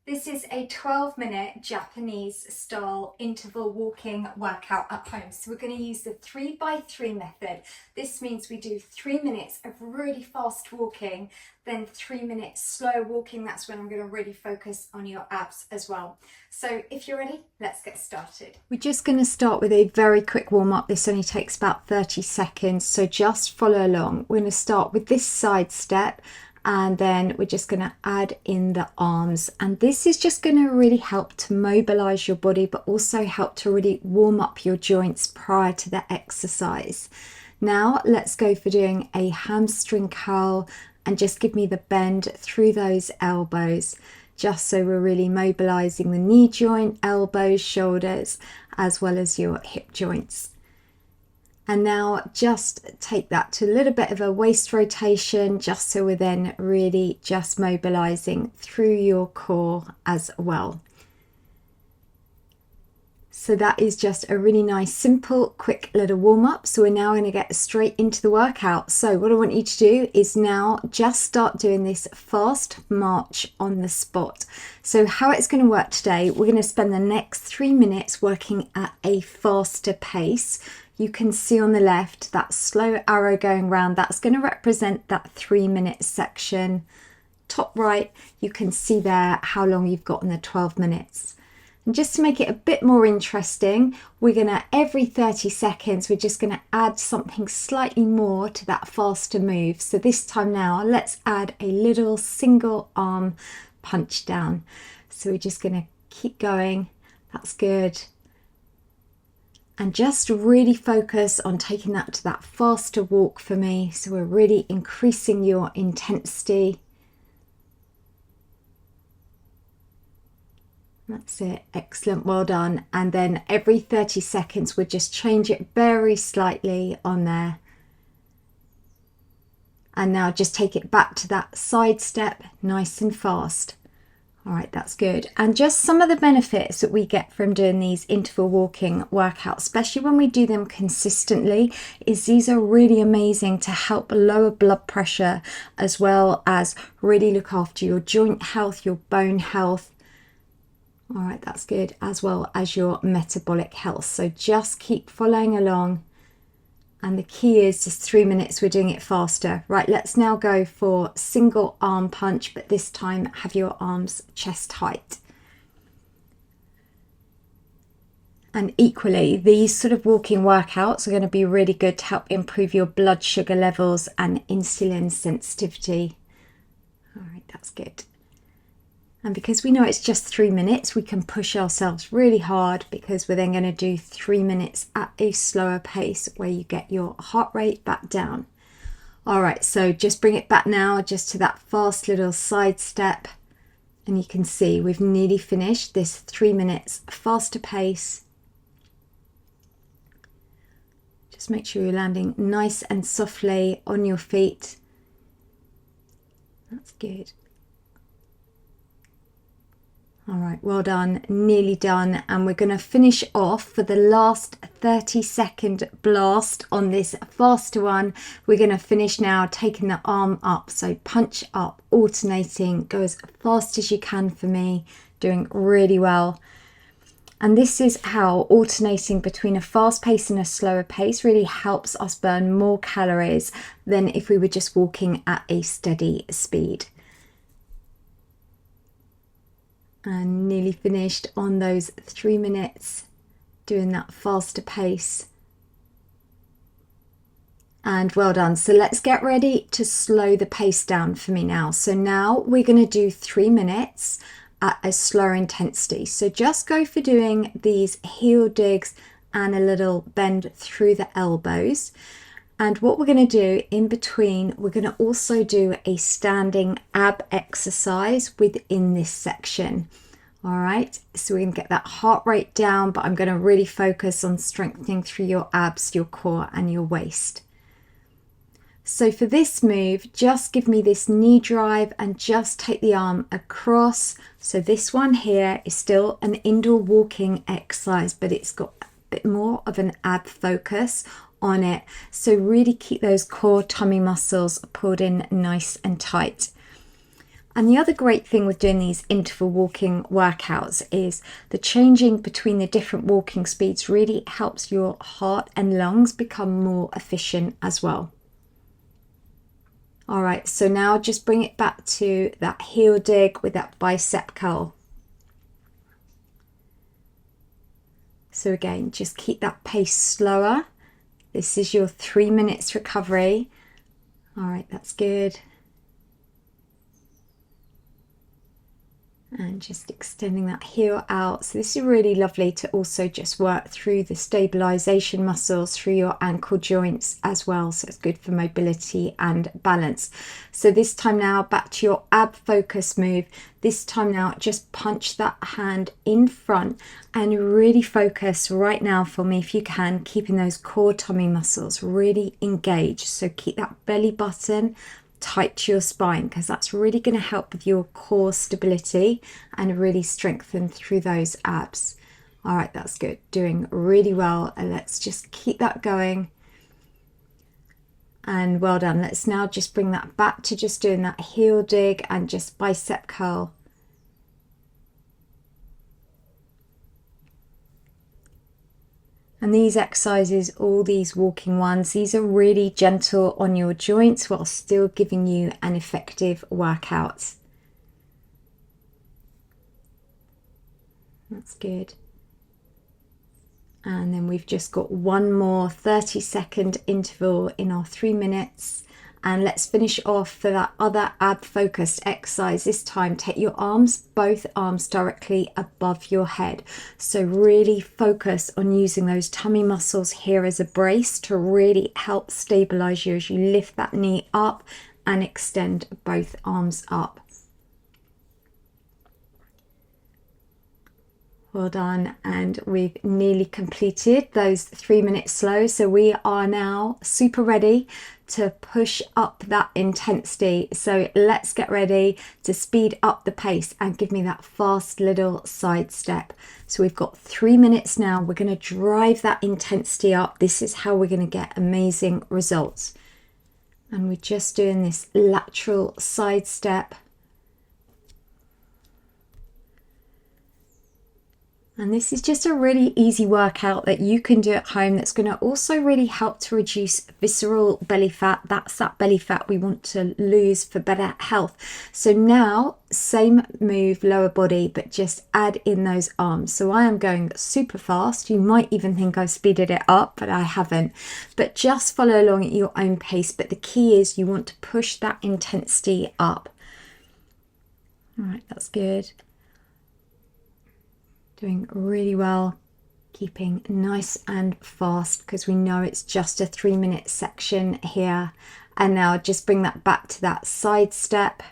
This is a 12-minute Japanese style interval walking workout at home. So we're going to use the 3x3 method. This means we do 3 minutes of really fast walking, then 3 minutes slow walking. That's when I'm going to really focus on your abs as well. So if you're ready, let's get started. We're just going to start with a very quick warm up. This only takes about 30 seconds. So just follow along. We're going to start with this side step, and then we're just going to add in the arms, and this is just going to really help to mobilize your body, but also help to really warm up your joints prior to the exercise. Now let's go for doing a hamstring curl, and just give me the bend through those elbows, just so we're really mobilizing the knee joint, elbows, shoulders, as well as your hip joints. And now just take that to a little bit of a waist rotation, just so we're then really just mobilizing through your core as well. So that is just a really nice, simple, quick little warm up. So we're now going to get straight into the workout. So what I want you to do is now just start doing this fast march on the spot. So how it's going to work today, we're going to spend the next 3 minutes working at a faster pace. You can see on the left that slow arrow going round, that's going to represent that 3-minute section. Top right, you can see there how long you've got in the 12 minutes. And just to make it a bit more interesting, we're going to, every 30 seconds, we're just going to add something slightly more to that faster move. So this time now, let's add a little single arm punch down. So we're just going to keep going. That's good. And just really focus on taking that to that faster walk for me. So we're really increasing your intensity. That's it. Excellent. Well done. And then every 30 seconds, we'll just change it very slightly on there. And now just take it back to that side step, nice and fast. All right, that's good. And just some of the benefits that we get from doing these interval walking workouts, especially when we do them consistently, is these are really amazing to help lower blood pressure, as well as really look after your joint health, your bone health. All right, that's good, as well as your metabolic health. So just keep following along. And the key is just 3 minutes, we're doing it faster. Right, let's now go for single arm punch, but this time have your arms chest height. And equally, these sort of walking workouts are going to be really good to help improve your blood sugar levels and insulin sensitivity. All right, that's good. And because we know it's just 3 minutes, we can push ourselves really hard, because we're then going to do 3 minutes at a slower pace where you get your heart rate back down. All right, so just bring it back now just to that fast little side step. And you can see we've nearly finished this 3 minutes faster pace. Just make sure you're landing nice and softly on your feet. That's good. All right, well done, nearly done. And we're going to finish off for the last 30-second blast on this faster one. We're going to finish now taking the arm up. So punch up, alternating, go as fast as you can for me, doing really well. And this is how alternating between a fast pace and a slower pace really helps us burn more calories than if we were just walking at a steady speed. And nearly finished on those 3 minutes, doing that faster pace. And well done. So let's get ready to slow the pace down for me now. So now we're going to do 3 minutes at a slower intensity. So just go for doing these heel digs and a little bend through the elbows. And what we're going to do in between, we're going to also do a standing ab exercise within this section. All right, so we're going to get that heart rate down, but I'm going to really focus on strengthening through your abs, your core, and your waist. So for this move, just give me this knee drive and just take the arm across. So this one here is still an indoor walking exercise, but it's got a bit more of an ab focus on it. So really keep those core tummy muscles pulled in nice and tight. And the other great thing with doing these interval walking workouts is the changing between the different walking speeds really helps your heart and lungs become more efficient as well. All right, so now just bring it back to that heel dig with that bicep curl. So again, just keep that pace slower. This is your 3 minutes recovery. All right, that's good. And just extending that heel out. So this is really lovely to also just work through the stabilization muscles through your ankle joints as well. So it's good for mobility and balance. So this time now, back to your ab focus move. This time now, just punch that hand in front and really focus right now for me if you can, keeping those core tummy muscles really engaged. So keep that belly button tight to your spine, because that's really going to help with your core stability and really strengthen through those abs. All right, that's good. Doing really well. And let's just keep that going. And well done. Let's now just bring that back to just doing that heel dig and just bicep curl. And these exercises, all these walking ones, these are really gentle on your joints while still giving you an effective workout. That's good. And then we've just got one more 30-second interval in our 3 minutes. And let's finish off for that other ab focused exercise. This time, take your arms, both arms directly above your head. So really focus on using those tummy muscles here as a brace to really help stabilize you as you lift that knee up and extend both arms up. Well done, and we've nearly completed those 3 minutes slow. So we are now super ready to push up that intensity. So let's get ready to speed up the pace and give me that fast little side step. So we've got 3 minutes now. We're going to drive that intensity up. This is how we're going to get amazing results. And we're just doing this lateral side step. And this is just a really easy workout that you can do at home that's going to also really help to reduce visceral belly fat. That's that belly fat we want to lose for better health. So now, same move, lower body, but just add in those arms. So I am going super fast. You might even think I've speeded it up, but I haven't. But just follow along at your own pace. But the key is you want to push that intensity up. All right, that's good. Doing really well, keeping nice and fast because we know it's just a 3 minute section here. And now just bring that back to that side step.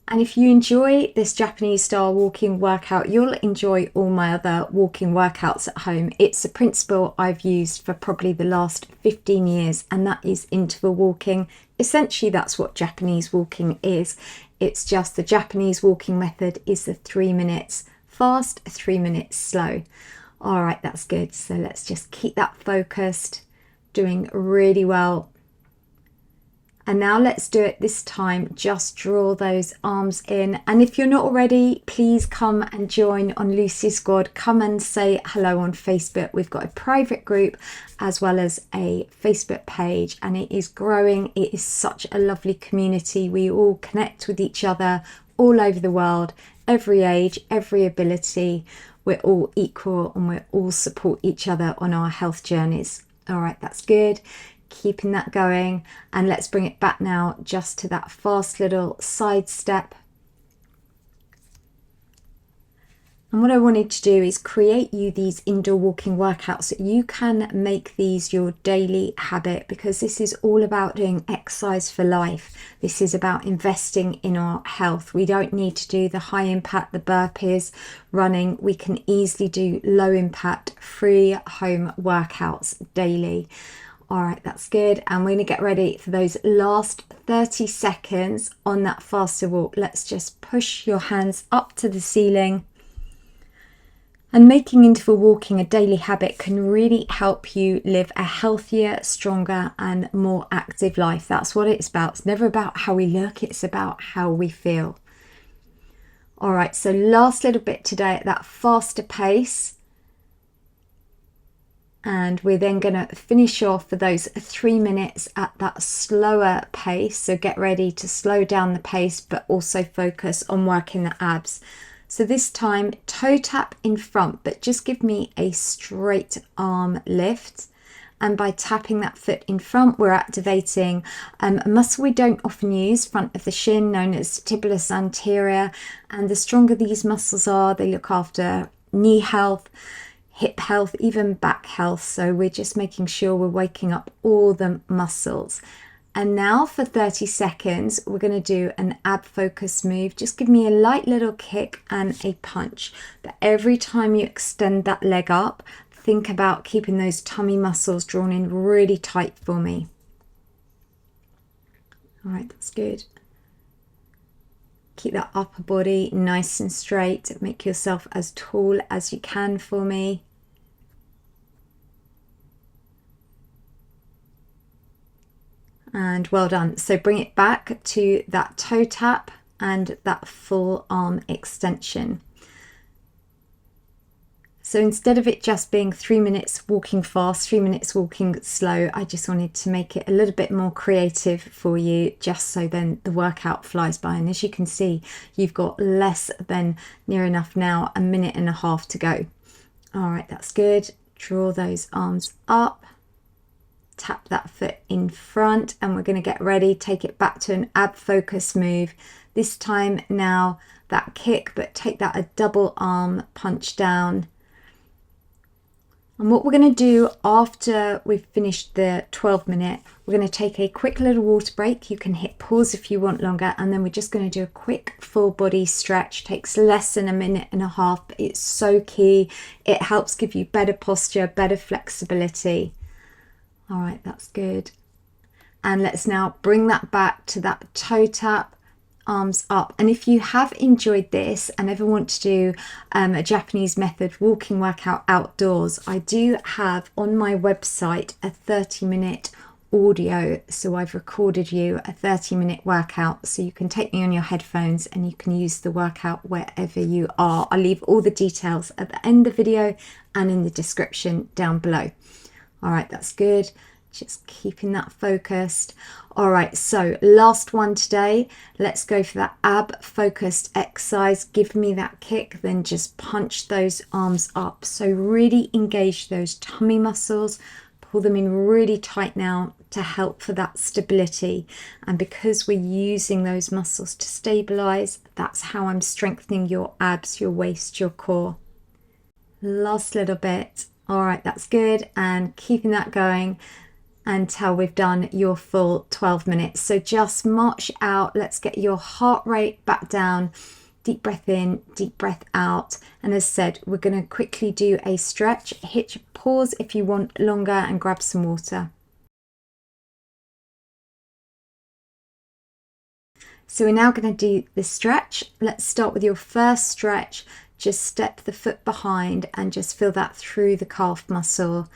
And if you enjoy this Japanese style walking workout, you'll enjoy all my other walking workouts at home. It's a principle I've used for probably the last 15 years, and that is interval walking. Essentially, that's what Japanese walking is. It's just the Japanese walking method is the 3 minutes fast, 3 minutes slow. All right, that's good. So let's just keep that focused, doing really well. And now let's do it this time. Just draw those arms in. And if you're not already, please come and join on Lucy Squad. Come and say hello on Facebook. We've got a private group as well as a Facebook page, and it is growing. It is such a lovely community. We all connect with each other all over the world, every age, every ability. We're all equal and we all support each other on our health journeys. All right, that's good. Keeping that going, and let's bring it back now just to that fast little side step. And what I wanted to do is create you these indoor walking workouts that you can make these your daily habit, because this is all about doing exercise for life. This is about investing in our health. We don't need to do the high impact, the burpees, running. We can easily do low impact, free home workouts daily. All right, that's good. And we're going to get ready for those last 30 seconds on that faster walk. Let's just push your hands up to the ceiling. And making interval walking a daily habit can really help you live a healthier, stronger, and more active life. That's what it's about. It's never about how we look, it's about how we feel. All right, so last little bit today at that faster pace. And we're then going to finish off for those 3 minutes at that slower pace. So get ready to slow down the pace, but also focus on working the abs. So this time, toe tap in front, but just give me a straight arm lift. And by tapping that foot in front, we're activating a muscle we don't often use, front of the shin, known as tibialis anterior. And the stronger these muscles are, they look after knee health, hip health, even back health. So we're just making sure we're waking up all the muscles. And now for 30 seconds, we're going to do an ab focus move. Just give me a light little kick and a punch. But every time you extend that leg up, think about keeping those tummy muscles drawn in really tight for me. All right, that's good. Keep that upper body nice and straight. Make yourself as tall as you can for me. And well done. So bring it back to that toe tap and that full arm extension. So instead of it just being 3 minutes walking fast, 3 minutes walking slow, I just wanted to make it a little bit more creative for you, just so then the workout flies by. And as you can see, you've got less than near enough now, 1.5 minutes to go. All right, that's good. Draw those arms up. Tap that foot in front, and we're going to get ready. Take it back to an ab focus move. This time now that kick, but take that a double arm punch down. And what we're going to do after we've finished the 12-minute, we're going to take a quick little water break. You can hit pause if you want longer, and then we're just going to do a quick full body stretch. Takes less than 1.5 minutes, but it's so key. It helps give you better posture, better flexibility. All right, that's good. And let's now bring that back to that toe tap, arms up. And if you have enjoyed this and ever want to do a Japanese method walking workout outdoors, I do have on my website a 30-minute audio. So I've recorded you a 30-minute workout, so you can take me on your headphones and you can use the workout wherever you are. I'll leave all the details at the end of the video and in the description down below. All right, that's good. Just keeping that focused. All right, so last one today. Let's go for that ab focused exercise. Give me that kick, then just punch those arms up. So really engage those tummy muscles. Pull them in really tight now to help for that stability. And because we're using those muscles to stabilize, that's how I'm strengthening your abs, your waist, your core. Last little bit. All right, that's good. And keeping that going until we've done your full 12 minutes. So just march out. Let's get your heart rate back down. Deep breath in, deep breath out. And as said, we're going to quickly do a stretch. Hit pause if you want longer and grab some water. So we're now going to do the stretch. Let's start with your first stretch. Just step the foot behind and just feel that through the calf muscle.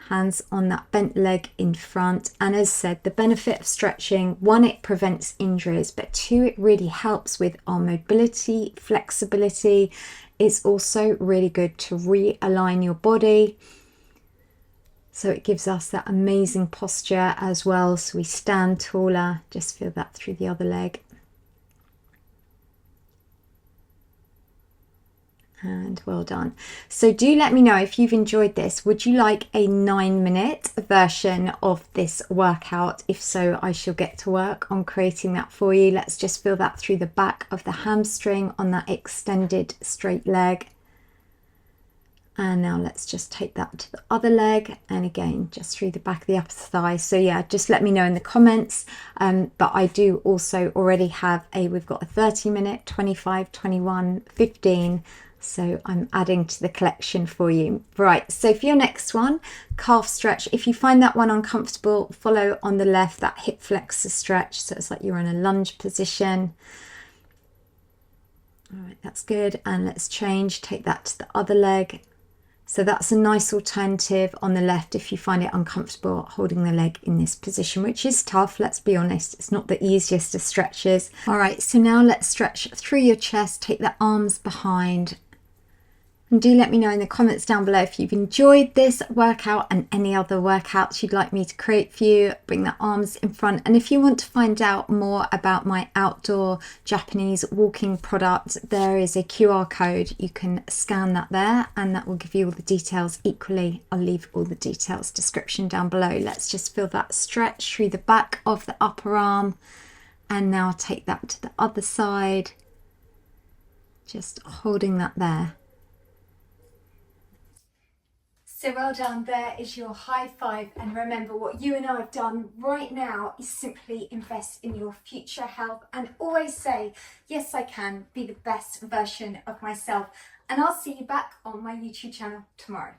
Hands on that bent leg in front. And as said, the benefit of stretching, one, it prevents injuries, but two, it really helps with our mobility, flexibility. It's also really good to realign your body. So it gives us that amazing posture as well. So we stand taller. Just feel that through the other leg. And well done. So do let me know if you've enjoyed this. Would you like a 9-minute version of this workout? If so, I shall get to work on creating that for you. Let's just feel that through the back of the hamstring on that extended straight leg. And now let's just take that to the other leg, and again just through the back of the upper thigh. So yeah, just let me know in the comments. But I do also already have we've got a 30-minute, 25, 21, 15. So I'm adding to the collection for you. Right, so for your next one, calf stretch. If you find that one uncomfortable, follow on the left, that hip flexor stretch. So it's like you're in a lunge position. All right, that's good. And let's change, take that to the other leg. So that's a nice alternative on the left if you find it uncomfortable holding the leg in this position, which is tough, let's be honest. It's not the easiest of stretches. All right, so now let's stretch through your chest, take the arms behind. And do let me know in the comments down below if you've enjoyed this workout and any other workouts you'd like me to create for you. Bring the arms in front. And if you want to find out more about my outdoor Japanese walking product, there is a QR code. You can scan that there and that will give you all the details. Equally, I'll leave all the details description down below. Let's just feel that stretch through the back of the upper arm. And now take that to the other side. Just holding that there. So well done, there is your high five. And remember, what you and I have done right now is simply invest in your future health and always say, yes, I can be the best version of myself. And I'll see you back on my YouTube channel tomorrow.